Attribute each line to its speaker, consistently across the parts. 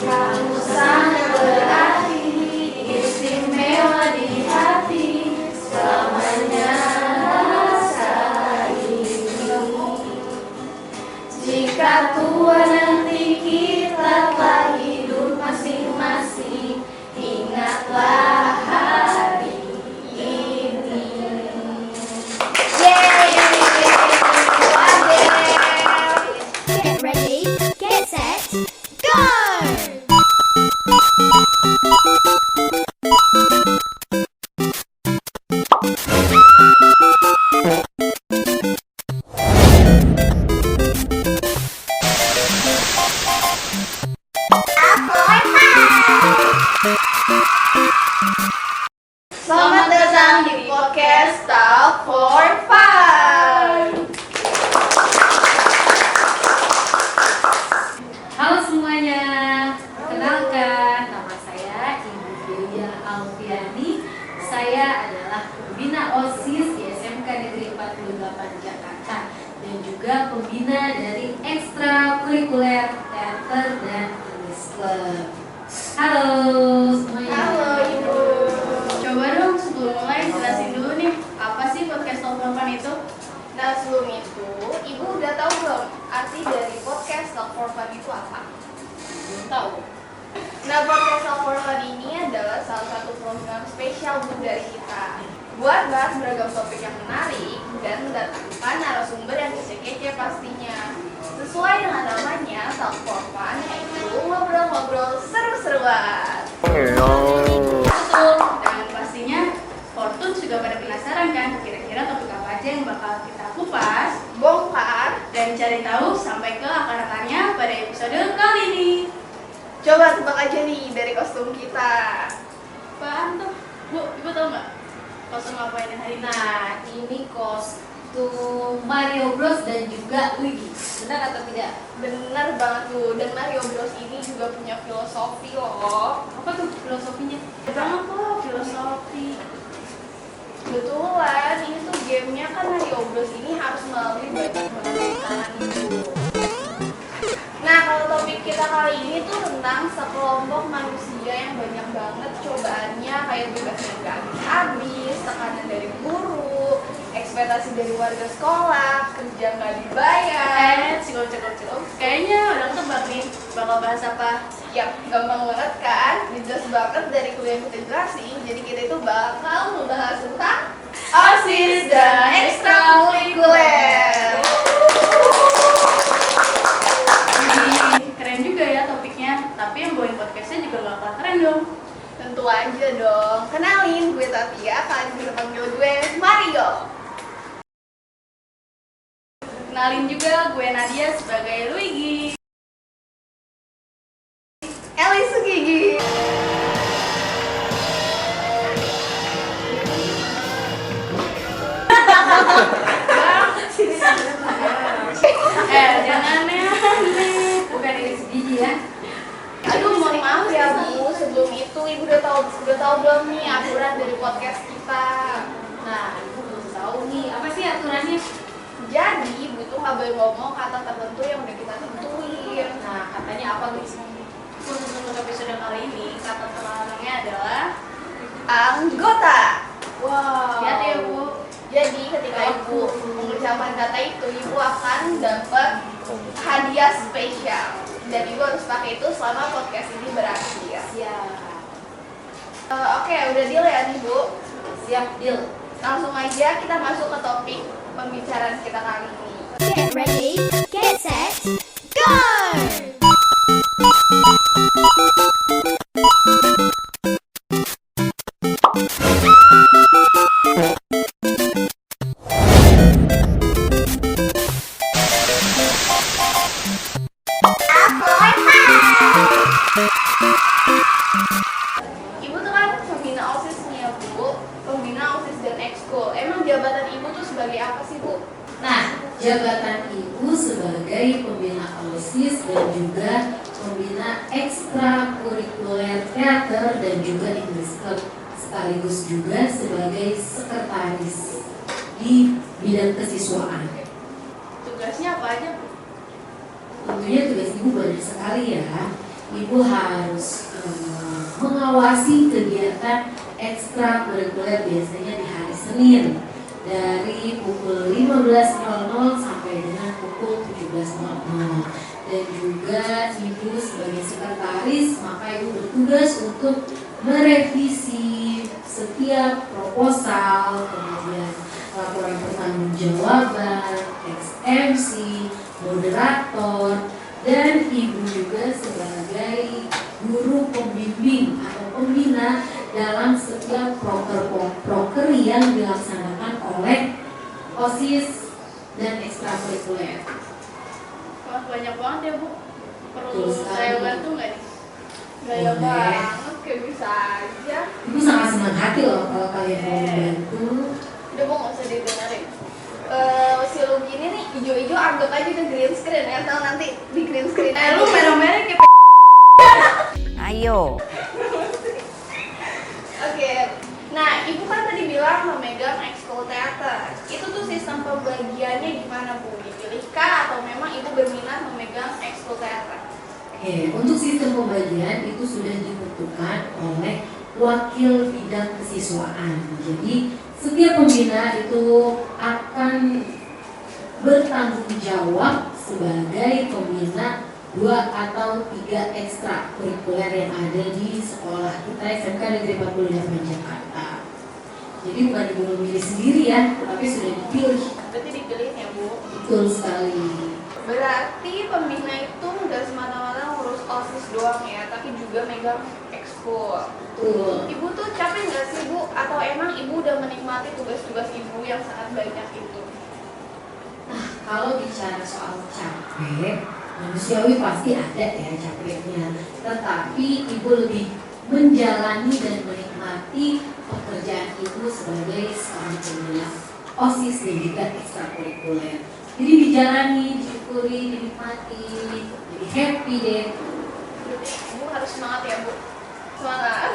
Speaker 1: Kamu sangat berarti, istimewa di hati, selamanya rasa ini. Jika tua nanti kita telah hidup masing-masing, ingatlah hari ini. Yeay!
Speaker 2: Get ready, get set, go!
Speaker 1: Selamat datang di podcast Talk for Fun.
Speaker 3: Halo semuanya, kenalkan nama saya Ibu Delia Alfiani. Saya adalah pembina OSIS di SMK Negeri 48 Jakarta dan juga pembina dari ekstrakurikuler teater dan English Club. Halo semuanya.
Speaker 1: Halo Ibu. Coba dong sebelum mulai jelasin dulu nih, apa sih podcast Talk for Fun itu? Nah sebelum itu, Ibu udah tahu belum arti dari podcast Talk for Fun itu apa? Belum tahu. Nah podcast Talk for Fun ini adalah salah satu program spesial dari kita buat bahas beragam topik yang menarik dan mendatangkan narasumber yang kece-kece pastinya. Sesuai dengan namanya, Talk for Fun yaitu ngobrol-ngobrol seru-seruan. Betul, dan pastinya Fortune juga pada penasaran kan kira-kira topik apa aja yang bakal kita kupas, bongkar, dan cari tahu sampai ke akar-akarnya pada episode kali ini. Coba tebak aja nih dari kostum kita. Apaan tuh? Bu, Ibu tahu nggak? Kostum apa ini hari ini?
Speaker 3: Nah, ini kostum Mario Bros dan juga Luigi. Benar atau tidak?
Speaker 1: Bener banget tuh, dan Mario Bros ini juga punya filosofi loh.
Speaker 3: Apa tuh filosofinya?
Speaker 1: Banget loh filosofi. Betulan, ini tuh gamenya kan Mario Bros ini harus melalui banyak rintangan itu. Nah, kalau topik kita kali ini tuh tentang sekelompok manusia yang banyak banget cobaannya, kayak bebasnya nggak habis, tekanan dari guru, ekspektasi dari warga sekolah, kerja nggak dibayar.
Speaker 3: Cil. Kayaknya udah ketebak nih bakal bahas apa.
Speaker 1: Yap, gampang banget kan? Jelas banget dari kuliah yang kita jelasin. Jadi kita itu bakal membahas tentang OSIS dan ekstrakurikuler.
Speaker 3: Keren juga ya topiknya, tapi yang bawain podcastnya juga gak kalah keren dong.
Speaker 1: Tentu aja dong. Kenalin, gue Tatia, kalian bisa panggil gue Mario.
Speaker 3: Kenalin juga gue Nadia sebagai Luigi.
Speaker 1: Eli Sugigi.
Speaker 3: Jangan aneh, bukan ini segigi ya.
Speaker 1: Aduh, mohon maaf ya Bu. Sebelum itu Ibu udah tahu belum nih aturan dari podcast kita?
Speaker 3: Nah, ibu belum tahu nih, apa sih aturannya?
Speaker 1: Jadi Ibu tuh nggak boleh ngomong kata tertentu yang udah kita tentuin.
Speaker 3: Nah, katanya apa guys? Khusus untuk episode kali ini, kata terlarangnya adalah
Speaker 1: Anggota.
Speaker 3: wow.
Speaker 1: Hati-hati ya Bu. Jadi ketika Ibu mengucapkan kata itu, Ibu akan dapat hadiah spesial. Dan Ibu harus pakai itu selama podcast ini berakhir.
Speaker 3: Siap.
Speaker 1: Oke, udah deal ya nih Bu?
Speaker 3: Siap, deal.
Speaker 1: Langsung aja kita masuk ke topik pembicaraan kita kali ini.
Speaker 2: Get ready, get set, go!
Speaker 1: Ibu tuh kan pembina OSIS nih ya Bu, pembina OSIS dan ekskul. Emang jabatan Ibu tuh sebagai apa sih Bu?
Speaker 3: Nah, jabatan ibu sebagai pembina OSIS dan juga pembina ekstrakurikuler teater dan juga English Club, sekaligus juga sebagai sekretaris di bidang kesiswaan.
Speaker 1: Tugasnya apa aja Bu?
Speaker 3: Tentunya tugas ibu banyak sekali ya.
Speaker 4: Ibu harus mengawasi kegiatan ekstrakurikuler biasanya di hari Senin dari pukul 15.00 sampai dengan pukul 17.00. Dan juga Ibu sebagai sekretaris, maka Ibu bertugas untuk merevisi setiap proposal, kemudian laporan pertanggungjawaban, XMC, moderator, dan Ibu juga sebagai guru pembimbing atau pembina dalam setiap proker yang dilaksanakan oleh OSIS dan ekstrakurikuler.
Speaker 1: Wah, banyak banget ya Bu. Perlu
Speaker 4: Betul sekali.
Speaker 1: saya bantu nggak nih? Gaya
Speaker 4: Boleh.
Speaker 1: banget, kayak bisa aja.
Speaker 4: Ibu sangat senang hati loh kalau kalian mau membantu.
Speaker 1: Udah Bu, nggak usah didengerin. Si Lucky ini nih hijau-hijau anggap aja udah green screen ya, tahu nanti di green screen. Lu merah-merah kayak
Speaker 5: Ayo.
Speaker 1: Oke, nah Ibu kan tadi bilang memegang ekskul teater. Itu tuh sistem pembagiannya gimana Bu? Dipilihkah atau memang Ibu berminat memegang ekskul teater?
Speaker 4: Oke, untuk sistem pembagian itu sudah ditentukan oleh wakil bidang kesiswaan. Jadi setiap pembina itu akan bertanggung jawab sebagai pembina 2 atau 3 ekstrakurikuler yang ada di sekolah kita SMK Negeri 48 Jakarta. Jadi bukan Ibu memilih sendiri ya, tapi sudah dipilih.
Speaker 1: Berarti dipilih ya Bu?
Speaker 4: Betul sekali.
Speaker 1: Berarti pembina itu nggak semata-mata ngurus OSIS doang ya, tapi juga megang ekskul.
Speaker 4: Betul.
Speaker 1: Ibu tuh capek nggak sih Bu? Atau emang Ibu udah menikmati tugas-tugas Ibu yang sangat banyak itu?
Speaker 4: Nah, kalau bicara soal capek, manusiawi pasti ada ya capeknya. Tetapi Ibu lebih menjalani dan menikmati pekerjaan Ibu sebagai seorang pembina OSIS dan juga ekstrakurikuler. Jadi dijalani, disyukuri, dinikmati, jadi happy deh.
Speaker 1: Berarti Ibu harus semangat ya Bu? Semangat.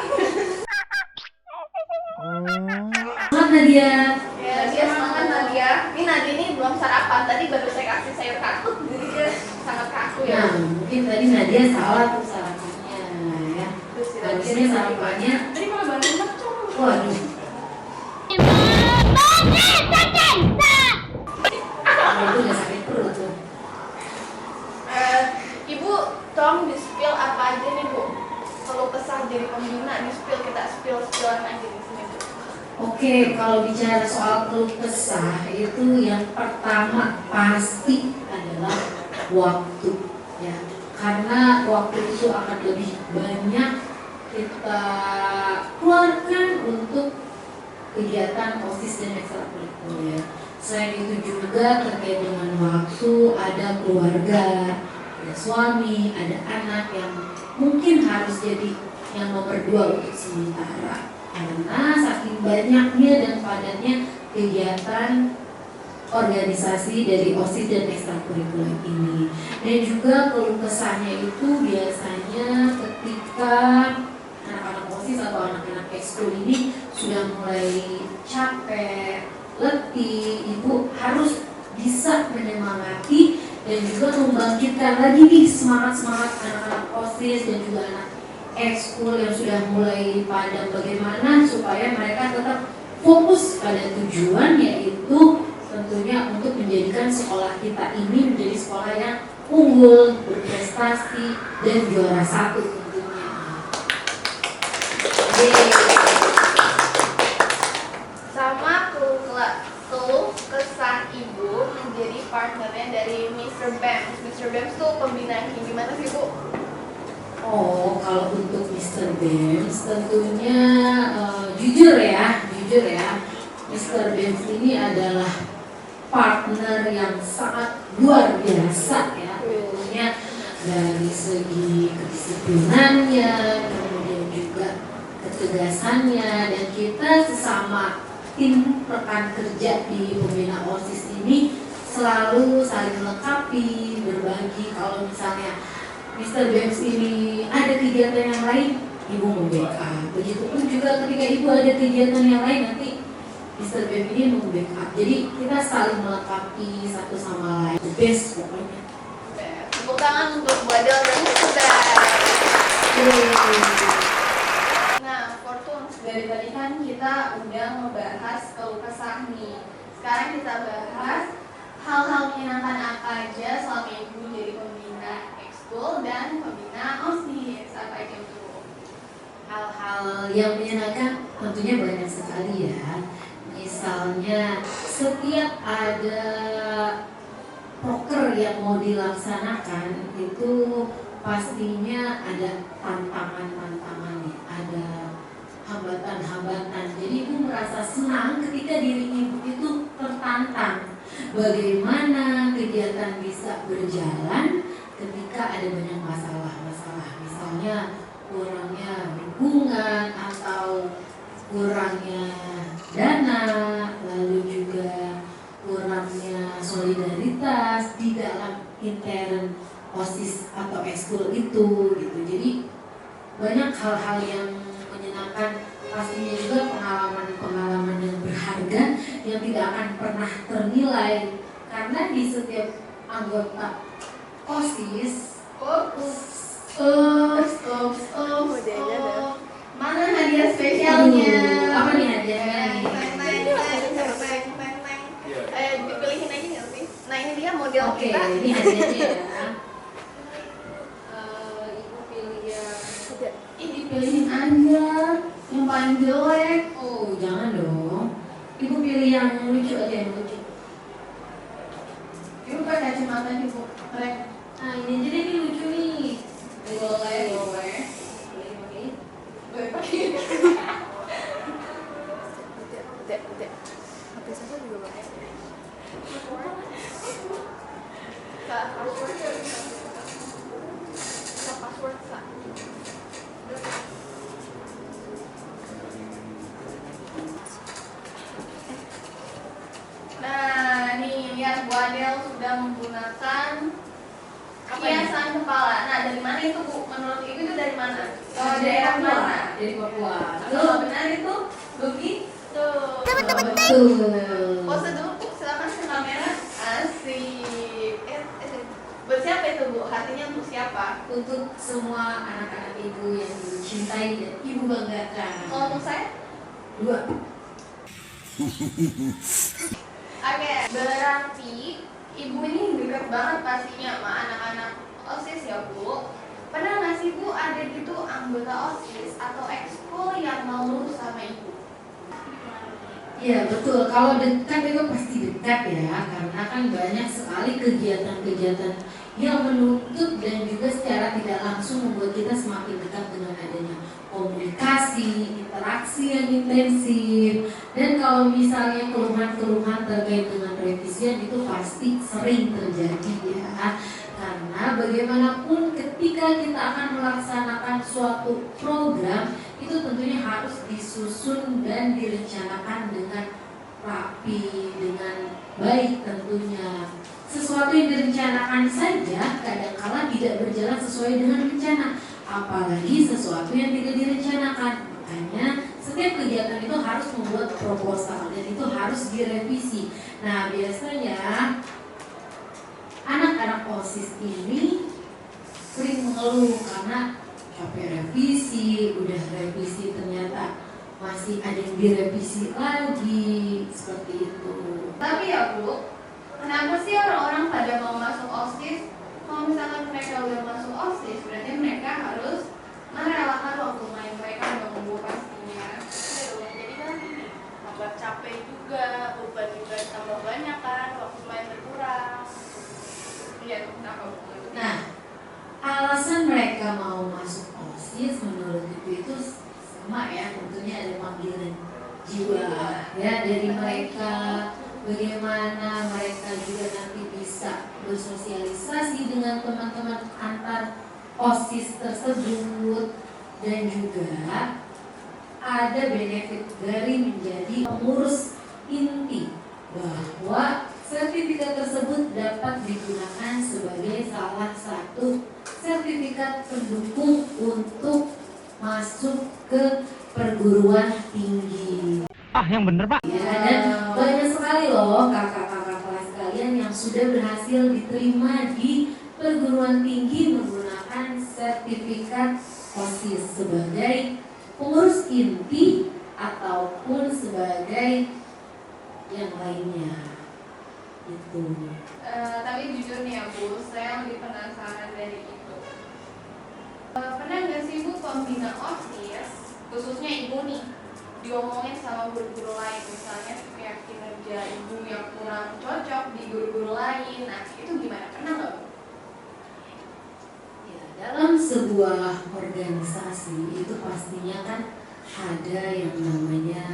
Speaker 4: Selamat Nadia.
Speaker 1: Ya, dia semangat Nadia. Ini Nadia ini belum sarapan, tadi baru saya kasih sayur kaku, jadi dia sangat kaku ya.
Speaker 4: Nah, mungkin tadi Nadia salah tuh sarapannya ya.
Speaker 1: Terus
Speaker 4: Harusnya sarapannya,
Speaker 1: tadi malah bantuin macam.
Speaker 4: waduh. Itu udah sakit perut tuh.
Speaker 1: Ibu, tolong di-spill apa aja nih Bu? Kalau kesah jadi pembina, di-spill, kita spill-spillan aja di sini Bu.
Speaker 4: Oke, kalau bicara soal keluh kesah itu yang pertama pasti adalah waktu ya. Karena waktu itu akan lebih banyak kita keluarkan untuk kegiatan OSIS dan ekstrakurikuler. Selain itu juga terkait dengan waktu, ada keluarga, ada suami, ada anak yang mungkin harus jadi yang nomor 2 untuk sementara. Karena saking banyaknya dan padatnya kegiatan organisasi dari OSIS dan ekstrakurikuler ini. Dan juga keluh kesahnya itu biasanya ketika anak-anak OSIS atau anak-anak ekskul ini sudah mulai capek, letih, Ibu harus bisa menyemangati dan juga membangkitkan lagi nih semangat-semangat anak-anak OSIS dan juga anak ekskul yang sudah mulai padam, bagaimana supaya mereka tetap fokus pada tujuan, yaitu tentunya untuk menjadikan sekolah kita ini menjadi sekolah yang unggul, berprestasi, dan juara 1 tentunya.
Speaker 1: Sama keluh kesah Ibu menjadi partnernya dari Mr. Bems. Mr. Bems tuh pembina yang gimana sih Bu?
Speaker 4: Oh, kalau untuk Mr. Bems tentunya jujur ya, Mr. Bems ini adalah partner yang sangat luar biasa ya, tentunya dari segi kedisiplinannya, kemudian juga ketegasannya, dan kita sesama tim rekan kerja di pembina OSIS ini selalu saling melengkapi, berbagi. Kalau misalnya Mr. Bems ini ada kegiatan yang lain, Ibu membackup. Begitupun juga ketika Ibu ada kegiatan yang lain, nanti Mr. Bems ini membackup. Jadi kita saling melengkapi satu sama lain. The best pokoknya.
Speaker 1: Tepuk tangan untuk Bu Adel dan Mr. Bems. Nah, Fortun, dari tadi kan kita udah ngebahas keluh kesah nih. Sekarang kita bahas hal-hal menyenangkan apa aja selama ibu jadi pembina ekskul dan pembina OSIS. Apa aja tuh?
Speaker 4: Hal-hal yang menyenangkan tentunya banyak sekali ya. Misalnya setiap ada proker yang mau dilaksanakan itu pastinya ada tantangan-tantangannya, ada hambatan-hambatan. Jadi ibu merasa senang ketika diri ibu itu tertantang. Bagaimana kegiatan bisa berjalan ketika ada banyak masalah-masalah, misalnya kurangnya dukungan atau kurangnya dana, lalu juga kurangnya solidaritas di dalam intern OSIS atau ekskul itu gitu. Jadi banyak hal-hal yang menyenangkan, pastinya juga pengalaman-pengalaman yang berharga yang tidak akan pernah ternilai karena di setiap anggota OSIS
Speaker 1: Mana hadiah spesialnya?
Speaker 4: Apa nih hadiahnya?
Speaker 1: Dipilihin aja nggak sih? Nah ini dia model
Speaker 4: Oke,
Speaker 1: kita.
Speaker 4: ini hadiahnya ya. Ibu pilih yang
Speaker 1: Dipilihin aja yang paling jelek.
Speaker 4: oh jangan dong. Ibu pilih yang lucu aja, yang lucu.
Speaker 1: Ibu pakai kacamata nih bu.
Speaker 4: Nah ini aja deh, ini lucu nih.
Speaker 1: Boleh. Boleh pakai. HP saya juga pakai. Kak, password ya. Kak, password Kak. Nah, nih lihat Bu Adel sudah menggunakan hiasan kepala. Nah, dari mana itu Bu? Menurut Ibu itu dari mana? Daerah mana?
Speaker 4: Dari Papua.
Speaker 1: Kalau benar itu begitu.
Speaker 4: Betul.
Speaker 1: Pose dulu Bu, silakan ke kamera. Asik. Buat siapa itu Bu? Hatinya untuk siapa?
Speaker 4: Untuk semua anak-anak ibu yang ibu cintai dan ibu banggakan.
Speaker 1: Kalau untuk saya?
Speaker 4: 2.
Speaker 1: Oke, berarti Ibu ini dekat banget pastinya sama anak-anak OSIS ya Bu. Pernah nggak sih Bu ada gitu anggota OSIS atau ekskul yang mau lulus sama Ibu?
Speaker 4: Iya betul, kalau dekat itu pasti dekat ya, karena kan banyak sekali kegiatan-kegiatan yang menuntut dan juga secara tidak langsung membuat kita semakin dekat dengan adanya komunikasi, interaksi yang intensif. Dan kalau misalnya keluhan-keluhan terkait dengan revisian itu pasti sering terjadi ya. Karena bagaimanapun ketika kita akan melaksanakan suatu program itu tentunya harus disusun dan direncanakan dengan rapi, dengan baik tentunya. Sesuatu yang direncanakan saja kadang-kala tidak berjalan sesuai dengan rencana, apalagi sesuatu yang tidak direncanakan. Makanya setiap kegiatan itu harus membuat proposal dan itu harus direvisi. Nah biasanya anak-anak OSIS ini sering mengeluh karena capek revisi, udah revisi ternyata masih ada yang direvisi lagi, seperti itu.
Speaker 1: Tapi ya Bu, kenapa sih orang-orang pada mau masuk OSIS? Kalau misalkan mereka udah masuk OSIS, berarti mereka harus merelakan waktu main mereka untuk pastinya. Jadi kan ini tambah capek juga, beban juga tambah banyak kan, waktu main berkurang. Iya, kenapa Bu?
Speaker 4: Nah, alasan mereka mau masuk OSIS menurut ibu itu sama ya, tentunya ada panggilan jiwa ya dari mereka, bagaimana mereka juga nanti bisa bersosialisasi dengan teman-teman antar OSIS tersebut, dan juga ada benefit dari menjadi pengurus inti, bahwa sertifikat tersebut dapat digunakan sebagai salah satu sertifikat pendukung untuk masuk ke perguruan tinggi.
Speaker 5: Yang bener Pak.
Speaker 4: Ya, dan banyak sekali loh kakak-kakak kelas kalian yang sudah berhasil diterima di perguruan tinggi menggunakan sertifikat OSIS sebagai pengurus inti ataupun sebagai yang lainnya itu.
Speaker 1: Tapi jujur nih ya Bu, saya lebih penasaran dari itu. Pernah nggak sih Bu pembina OSIS, khususnya Ibu nih, diomongin sama guru-guru lain, misalnya kayak kinerja Ibu yang kurang cocok di guru-guru lain, nah itu gimana? Pernah nggak Bu?
Speaker 4: Ya, dalam sebuah organisasi itu pastinya kan ada yang namanya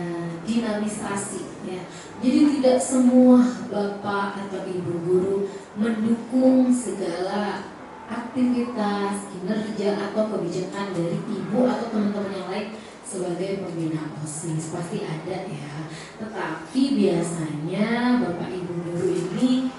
Speaker 4: dinamisasi ya. Jadi tidak semua bapak atau ibu guru mendukung segala aktivitas, kinerja atau kebijakan dari ibu atau teman-teman yang lain sebagai pembina OSIS. Pasti ada ya. Tetapi biasanya bapak ibu guru ini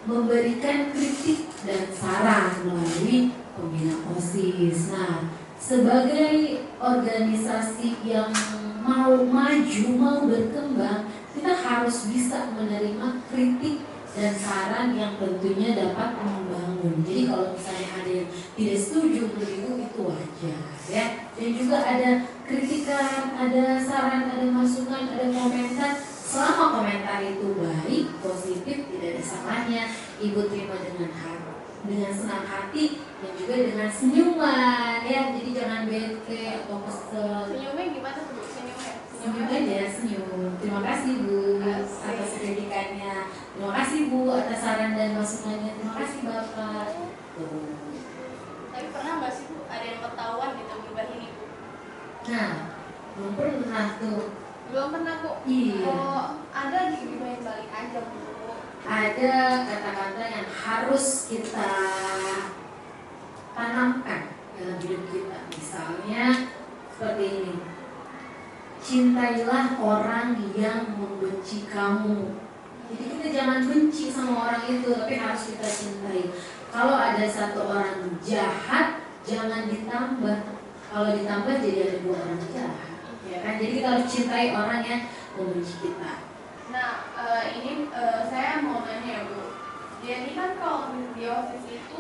Speaker 4: memberikan kritik dan saran melalui pembina OSIS. Nah, sebagai organisasi yang mau maju, mau berkembang, kita harus bisa menerima kritik dan saran yang tentunya dapat membangun. Jadi kalau misalnya ada yang tidak setuju begitu, itu wajar ya. Dan juga ada kritikan, ada saran, ada masukan, ada komentar. Selama komentar itu baik, positif, tidak ada salahnya, Ibu terima dengan senang hati dan juga dengan senyuman ya. Jadi jangan bete atau kesel.
Speaker 1: Senyumnya gimana tuh Bu? Senyumnya?
Speaker 4: Senyum aja, senyum. Terima kasih Bu atas kritikannya. Terima kasih Bu atas saran dan masukannya. Terima kasih Bapak. Tuh.
Speaker 1: Tapi pernah nggak sih Bu ada yang ketahuan gitu berubah ini Bu?
Speaker 4: Nah, belum pernah tuh.
Speaker 1: Belum pernah Bu?
Speaker 4: Iya.
Speaker 1: Oh, ada digibahin balik aja Bu.
Speaker 4: Ada kata-kata yang harus kita tanamkan dalam hidup kita. Misalnya seperti ini. Cintailah orang yang membenci kamu. Jadi kita jangan benci sama orang itu, tapi harus kita cintai. Kalau ada satu orang jahat, jangan ditambah. Kalau ditambah jadi ada dua orang jahat, ya kan? Jadi kita harus cintai orang yang membenci kita.
Speaker 1: Nah, ini saya mau nanya ya Bu. Jadi kan kalau di OSIS itu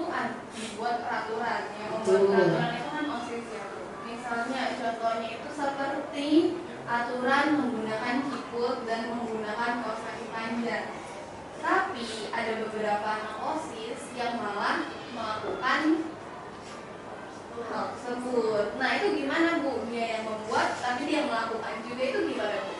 Speaker 1: dibuat peraturan, yang membuat peraturan itu kan OSIS ya Bu. Misalnya contohnya itu seperti aturan menggunakan kiput dan menggunakan kaos kaki panjang. Tapi ada beberapa anak OSIS yang malah melakukan hal tersebut. Nah itu gimana Bu? Dia yang membuat, tapi dia melakukan juga, itu gimana Bu?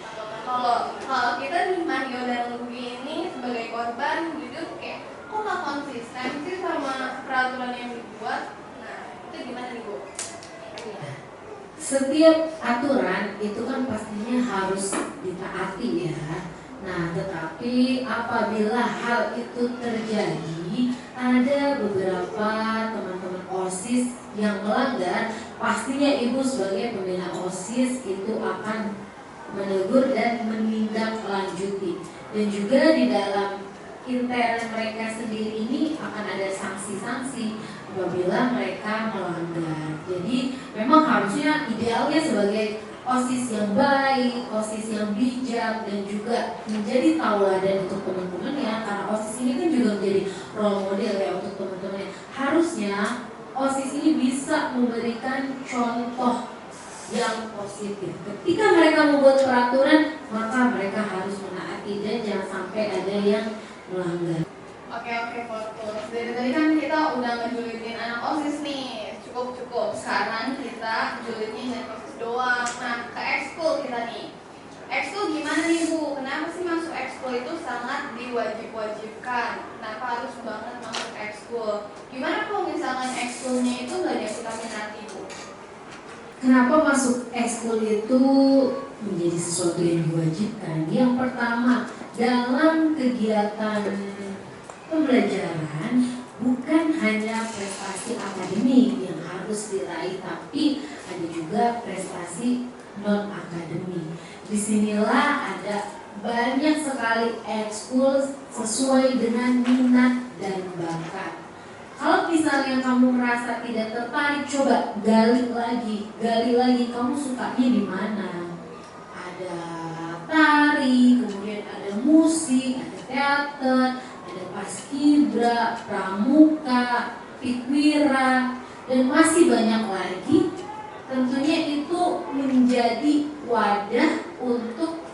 Speaker 1: Kalau kita nih Mario dan Lugi ini sebagai korban gitu, kayak kok nggak konsisten sih sama peraturan yang dibuat? Nah itu gimana nih Bu?
Speaker 4: Setiap aturan itu kan pastinya harus ditaati ya. Nah, tetapi apabila hal itu terjadi, ada beberapa teman-teman OSIS yang melanggar, pastinya Ibu sebagai pembina OSIS itu akan menegur dan menindaklanjuti. Dan juga di dalam intern mereka sendiri ini akan ada sanksi-sanksi apabila mereka melanggar. Jadi memang harusnya idealnya sebagai OSIS yang baik, OSIS yang bijak, dan juga menjadi tauladan untuk teman-teman ya. Karena OSIS ini kan juga menjadi role model ya untuk teman-teman. Harusnya OSIS ini bisa memberikan contoh yang positif. Ketika mereka membuat peraturan, maka mereka harus menaati dan jangan sampai ada yang melanggar.
Speaker 1: Oke, fokus. Dari tadi kan kita udah ngejulitin anak OSIS nih, cukup. Sekarang kita julidin dari OSIS doang. Nah, ke ekskul kita nih. Ekskul gimana nih Bu? Kenapa sih masuk ekskul itu sangat diwajib-wajibkan? Kenapa harus banget masuk ekskul? Gimana kalau misalkan ekskulnya itu nggak ada yang kita minati Bu?
Speaker 4: Kenapa masuk ekskul itu menjadi sesuatu yang diwajibkan? Yang pertama, dalam kegiatan pembelajaran bukan hanya prestasi akademik yang harus diraih, tapi ada juga prestasi non akademik. Disinilah ada banyak sekali ekskul sesuai dengan minat dan bakat. Kalau misalnya kamu merasa tidak tertarik, coba gali lagi kamu sukanya di mana. Ada tari, kemudian ada musik, ada teater, ada paskibra, pramuka, pikwira. dan masih banyak lagi. Tentunya itu menjadi wadah untuk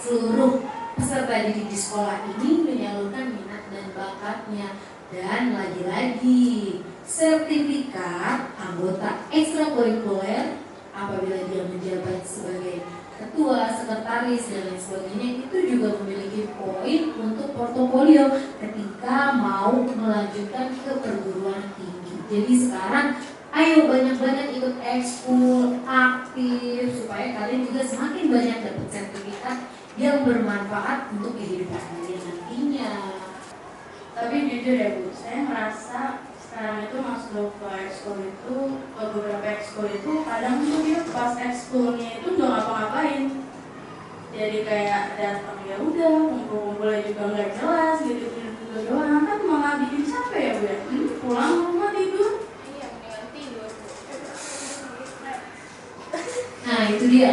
Speaker 4: seluruh peserta didik di sekolah ini menyalurkan minat dan bakatnya. Dan lagi-lagi, sertifikat anggota ekstrakurikuler apabila dia menjabat sebagai ketua, sekretaris, dan lain sebagainya itu juga memiliki poin untuk portofolio ketika mau melanjutkan ke perguruan tinggi. Jadi sekarang ayo banyak-banyak ikut ekskul, aktif, supaya kalian juga semakin banyak dapat sertifikat yang bermanfaat untuk kehidupan kalian nantinya.
Speaker 1: Tapi jujur ya Bu, saya merasa sekarang itu masuk ke ekskul itu, ke beberapa ekskul itu kadang tuh dia pas ekskulnya itu nggak ngapa-ngapain. Jadi kayak datang ya udah, kumpul-kumpulnya juga nggak jelas gitu doang, kan malah bikin capek ya Bu ya. Pulang rumah tidur. Iya, mendingan tidur.
Speaker 4: Nah itu dia.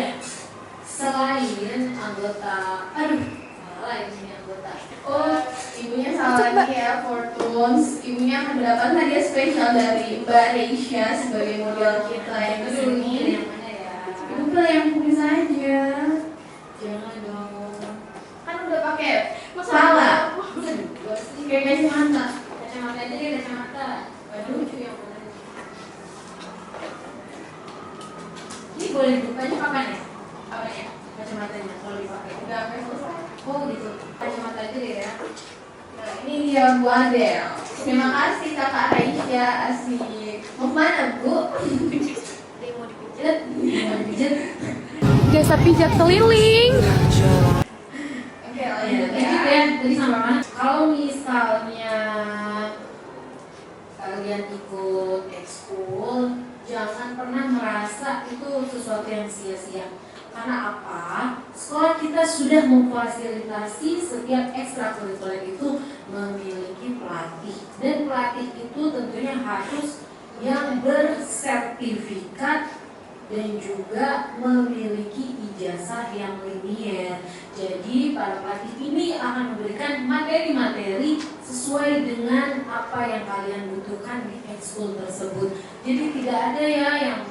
Speaker 4: Selain anggota, salah ini anggota.
Speaker 1: Oh, ibunya salah lagi ya, Fortunes. Ibunya akan mendapatkan hadiah spesial dari Mbak Reisha sebagai model kita yang di sini.
Speaker 4: Yang mana ya?
Speaker 1: Ibu pilih yang kumis aja.
Speaker 4: Jangan dong.
Speaker 1: Kan udah pakai
Speaker 4: Salah.
Speaker 1: kayak kacamata.
Speaker 4: Kacamata aja deh, kacamata. Waduh, lucu yang mana? Ini boleh dibukanya kapan ya?
Speaker 1: Apanya?
Speaker 4: Kacamatanya kalau dipakai.
Speaker 1: Udah sampai selesai.
Speaker 4: Oh gitu. Kacamata aja deh ya.
Speaker 1: Nah, ini dia Bu Adel. Terima kasih Kakak Reisha, asik. Mau kemana Bu? Dia mau dipijat.
Speaker 4: Mau dipijat.
Speaker 5: Jasa pijat keliling.
Speaker 1: Oke,
Speaker 4: Ya,
Speaker 1: lanjut
Speaker 4: lanjut
Speaker 1: ya.
Speaker 4: ya. Tadi sama mana? Kalau misalnya kalian ikut ekskul, jangan pernah merasa itu sesuatu yang sia-sia. Karena apa? Sekolah kita sudah memfasilitasi setiap ekstrakurikuler itu memiliki pelatih. Dan pelatih itu tentunya harus yang bersertifikat dan juga memiliki ijazah yang linier. Jadi para pelatih ini akan memberikan materi-materi sesuai dengan apa yang kalian butuhkan di ekskul tersebut. Jadi tidak ada ya yang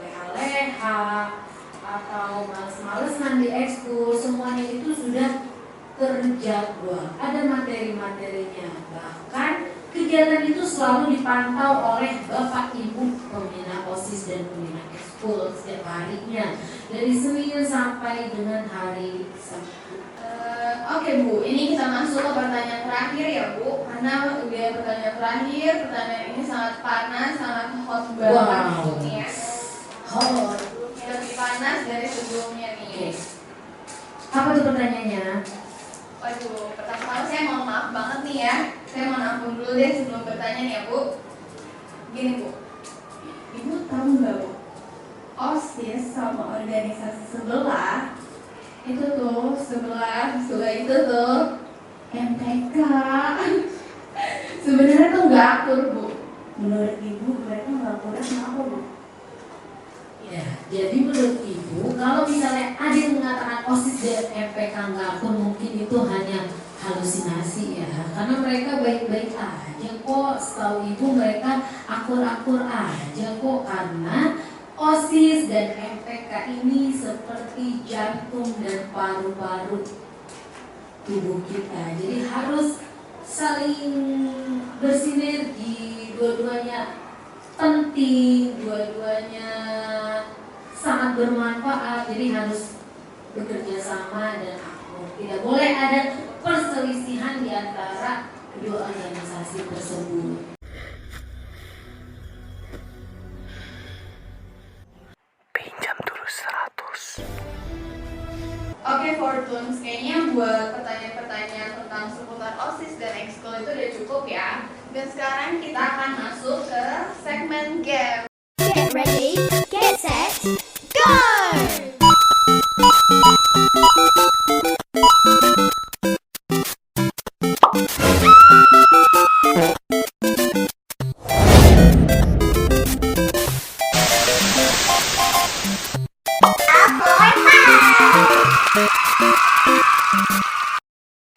Speaker 4: leha-leha atau males-malesan di ekskul. Semuanya itu sudah terjadwal, ada materi-materinya. Bahkan kegiatan itu selalu dipantau oleh Bapak Ibu pembina OSIS dan pembina ekskul setiap harinya dari Senin sampai dengan hari Sabtu.
Speaker 1: Oke Bu, ini kita masuk ke pertanyaan terakhir ya Bu. Karena udah pertanyaan terakhir, pertanyaan ini sangat panas, sangat hot banget
Speaker 4: Wow.
Speaker 1: Bu nih ya.
Speaker 4: Hot.
Speaker 1: Lebih panas dari sebelumnya nih.
Speaker 4: Oke. Apa tuh pertanyaannya?
Speaker 1: Waduh, pertama saya mohon maaf banget nih ya. Saya mohon ampun dulu deh sebelum bertanya nih ya Bu. Gini Bu, Ibu tahu nggak Bu? OSIS sama organisasi sebelah itu tuh sebelah itu tuh MTK. Sebenarnya tuh nggak akur Bu. Menurut Ibu mereka nggak akurnya kenapa Bu?
Speaker 4: Ya, jadi menurut Ibu, kalau misalnya ada yang mengatakan OSIS dan MPK nggak akur, mungkin itu hanya halusinasi ya. Karena mereka baik-baik aja kok. Setahu Ibu mereka akur-akur aja kok. Karena OSIS dan MPK ini seperti jantung dan paru-paru tubuh kita. Jadi harus saling bersinergi, dua-duanya penting, dua-duanya sangat bermanfaat. Jadi harus bekerja sama dan akur. Tidak boleh ada perselisihan di antara kedua organisasi tersebut.
Speaker 5: Pinjam dulu 100.
Speaker 1: Oke Fortunes, kayaknya buat pertanyaan-pertanyaan tentang seputar OSIS dan ekskul itu udah cukup ya. Dan sekarang kita akan masuk ke segmen game.
Speaker 2: Get ready, get set, go!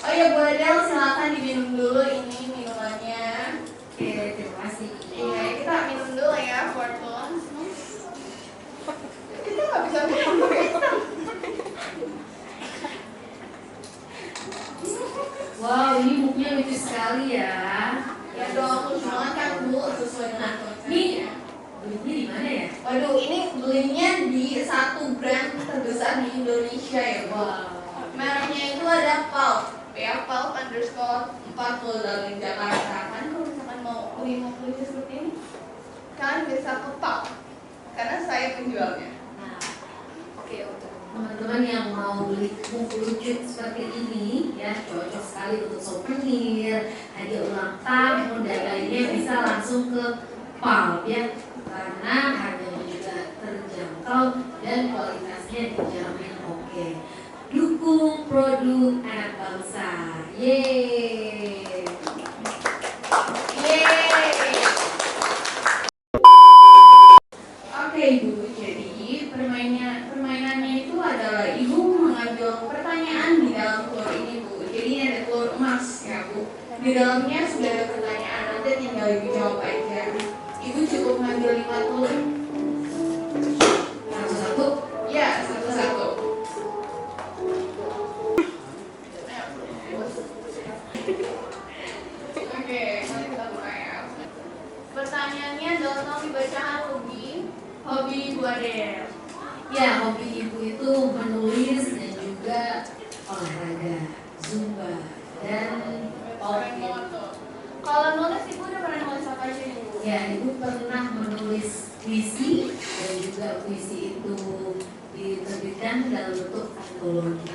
Speaker 1: Oh ya Bu Adel, silakan diminum dulu ini minumannya.
Speaker 4: Oke, terima kasih.
Speaker 1: Iya, kita minum dulu ya.
Speaker 4: ya?
Speaker 1: Waduh, ini belinya di satu brand terbesar di Indonesia ya, Bu. Mereknya itu ada Pulp, ya, Pulp underscore 40 di Jakarta. Kan kalau misalkan mau kulitnya seperti ini, kalian bisa ke Pulp, karena saya penjualnya.
Speaker 4: Nah,
Speaker 1: Oke, untuk
Speaker 4: teman-teman yang mau beli buku lucu seperti ini ya, cocok sekali untuk souvenir, hadiah ulang tahun dan lainnya, bisa langsung ke Pulp ya, karena harganya juga terjangkau dan kualitasnya dijamin oke. Dukung produk anak bangsa. Yeay.
Speaker 1: yeay. Oke Ibu, jadi permainannya itu adalah Ibu mengambil pertanyaan di dalam telur ini Bu. Jadi ini ada telur emas ya Bu. Di dalamnya sudah ada pertanyaan, nanti tinggal Ibu jawab aja. Ibu cukup ngambil 5 telur.
Speaker 4: Satu-satu.
Speaker 1: Ya, satu-satu. Oke, mari kita buka ya. Pertanyaannya adalah tolong dibacakan hobi Ibu Adel.
Speaker 4: Ya, hobi ibu itu menulis dan juga olahraga, zumba, dan
Speaker 1: Keren banget tuh. Kalau nulis Ibu udah pernah nulis apa aja nih Bu?
Speaker 4: ya, ibu pernah menulis puisi dan juga puisi itu diterbitkan dalam bentuk antologi.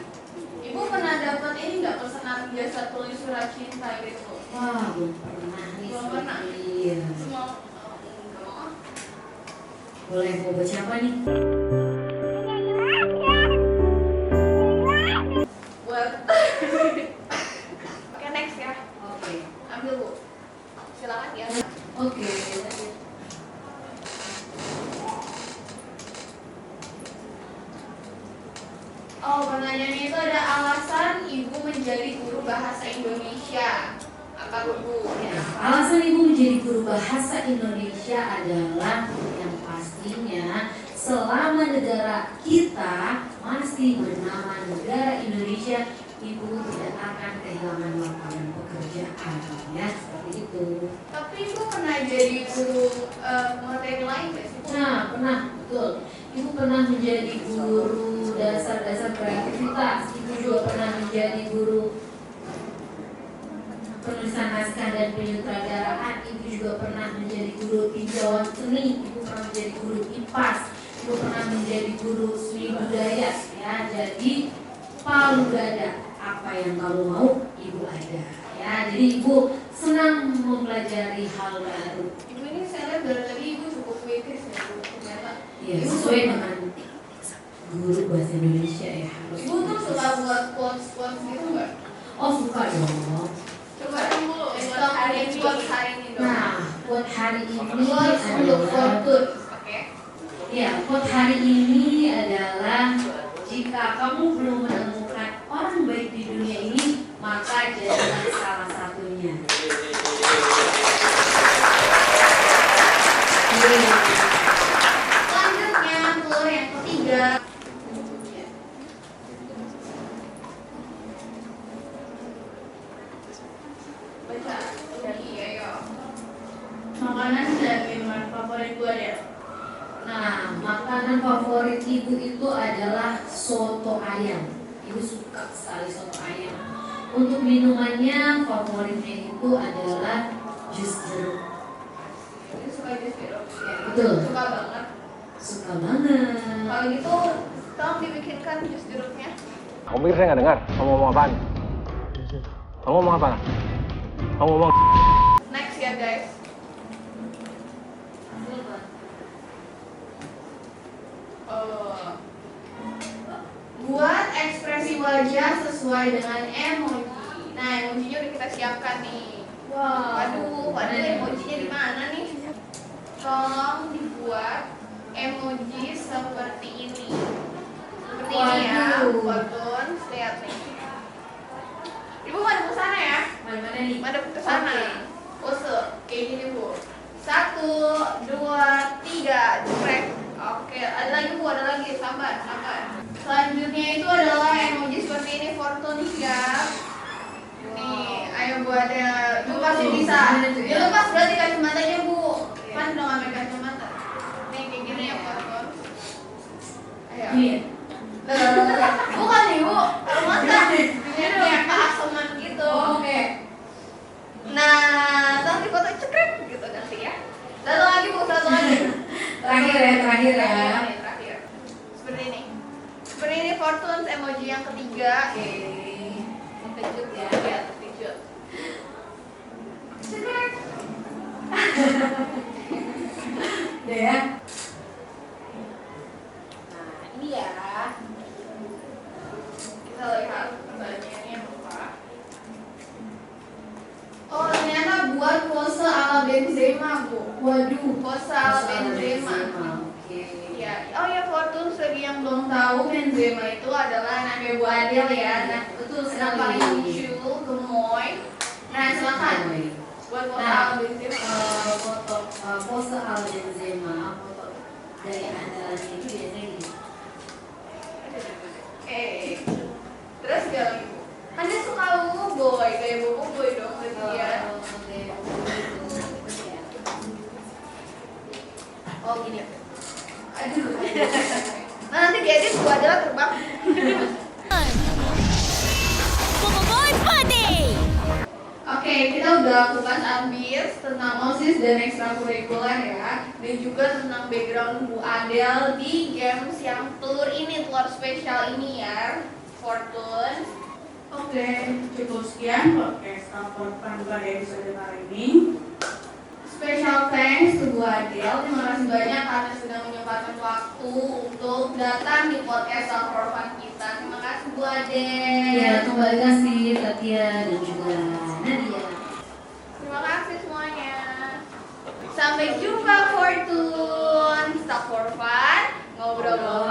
Speaker 1: Ibu pernah dapat ini nggak pesanan biasa tulis surat cinta gitu?
Speaker 4: Wah, belum pernah nih.
Speaker 1: Belum pernah?
Speaker 4: Iya.
Speaker 1: Semua enggak mau.
Speaker 4: Boleh mau baca apa nih?
Speaker 1: Buat Oke, next ya.
Speaker 4: Oke.
Speaker 1: Ambil Bu. Silakan ya.
Speaker 4: Oke.
Speaker 1: Oh, pertanyaannya itu ada alasan Ibu menjadi guru bahasa Indonesia. Apa Bu?
Speaker 4: Ya, alasan ibu menjadi guru bahasa Indonesia adalah yang pastinya selama negara kita masih bernama negara Indonesia, ibu tidak akan kehilangan lapangan pekerjaan, ya seperti itu.
Speaker 1: Tapi Ibu pernah jadi guru materi lain nggak sih Bu?
Speaker 4: Nah, pernah, betul. Ibu pernah menjadi guru dasar-dasar kreativitas. Ibu juga pernah menjadi guru penulisan naskah dan penyutradaraan. Ibu juga pernah menjadi guru tinjauan seni. Ibu pernah menjadi guru IPAS. Ibu pernah menjadi guru seni budaya. Ya, jadi palu gada, apa yang kamu mau, ibu ada. Ya, jadi ibu senang mempelajari hal baru.
Speaker 1: Ibu ini saya lihat dari tadi Ibu cukup kritis ya Bu. Ternyata.
Speaker 4: Ya, sesuai dengan guru bahasa Indonesia ya.
Speaker 1: Ibu tuh suka buat quotes gitu nggak?
Speaker 4: Oh, suka dong.
Speaker 1: Coba dulu buat hari ini dong.
Speaker 4: Nah, buat hari ini
Speaker 1: Quotes untuk
Speaker 4: adalah
Speaker 1: fortune. Oke.
Speaker 4: ya, quote hari ini adalah jika kamu belum menemukan orang baik di dunia ini, maka jadilah salah satunya.
Speaker 1: Selanjutnya telur yang ketiga. Baca lagi ayo. Makanan dan minuman favorit Bu Adel.
Speaker 4: Nah, makanan favorit ibu itu adalah soto ayam. Ibu suka sekali soto ayam. Untuk minumannya favoritnya itu adalah jus jeruk.
Speaker 1: Ini suka jus jeruk.
Speaker 4: Ya, betul.
Speaker 1: Suka banget.
Speaker 4: Suka banget.
Speaker 1: Kalau gitu, tolong dibikinkan jus jeruknya.
Speaker 6: Kamu pikir saya nggak dengar? Kamu ngomong apaan? Kamu ngomong apa? Kamu ngomong
Speaker 1: Next ya guys. Buat ekspresi wajah sesuai dengan emoji. Nah, emojinya udah kita siapkan nih. Waduh, emojinya di mana nih? Tolong dibuat emoji seperti ini. Seperti ini ya,
Speaker 4: Waduh.
Speaker 1: Fortun. Lihat nih. Ibu madep ke sana ya?
Speaker 4: Mana nih?
Speaker 1: Madep ke sana. Pose kayak gini Bu. 1, 2, 3, jeprek. Oke, ada lagi Bu, ada lagi. Sabar, sabar. Selanjutnya itu adalah emoji seperti ini, Fortun siap. Nih, ayo Bu ada. Ibu pasti bisa. Ya lepas berarti kacamatanya Bu. Kan udah ngambil kacamata. Nih kayak gini.
Speaker 4: Amin.
Speaker 1: Bukan ibu, masa ini kayak keasaman gitu.
Speaker 4: Oke.
Speaker 1: Nah, nanti foto cekrek gitu nanti ya. Satu lagi bu, satu lagi.
Speaker 4: Terakhir ya.
Speaker 1: Terakhir. Seperti ini. Seperti ini Fortunes emoji yang ketiga.
Speaker 4: Oke.
Speaker 1: Terkejut ya, ya terkejut. Cekrek.
Speaker 4: Udah ya.
Speaker 1: Nah, ini ya. Kita lihat pertanyaannya apa. Oh, ternyata buat pose ala Benzema, Bu.
Speaker 4: Waduh.
Speaker 1: Pose ala Benzema.
Speaker 4: Oke.
Speaker 1: Ya, oh ya Fortunes bagi yang belum tahu Benzema itu adalah anaknya Bu Adel ya. Nah,
Speaker 4: Betul
Speaker 1: yang
Speaker 4: sekali.
Speaker 1: paling lucu, gemoy. Nah, silakan buat pose ala Benzema.
Speaker 4: Foto pose ala Benzema, foto dari andalannya itu biasanya gini.
Speaker 1: Terus gak lagi Bu? Anda suka boy, kayak bobo boy dong berarti ya. Oh gini. Aduh. Nah, nanti diedit Bu adalah terbang. Oke, kita udah kupas habis tentang OSIS dan ekstrakurikuler ya, dan juga tentang background Bu Adel di games yang telur spesial ini ya, Fortunes.
Speaker 7: Oke, cukup sekian podcast Rapor Pangga episode kali ini.
Speaker 1: Special thanks to Bu Adel, terima kasih banyak karena sudah menyempatkan waktu untuk datang di podcast Rapor Fun kita. Terima kasih Bu Adel.
Speaker 4: Ya, kembali kasih Katia dan juga Nadia.
Speaker 1: Terima kasih semuanya. Sampai jumpa Fortune. Stop for fun. Ngobrol-ngobrol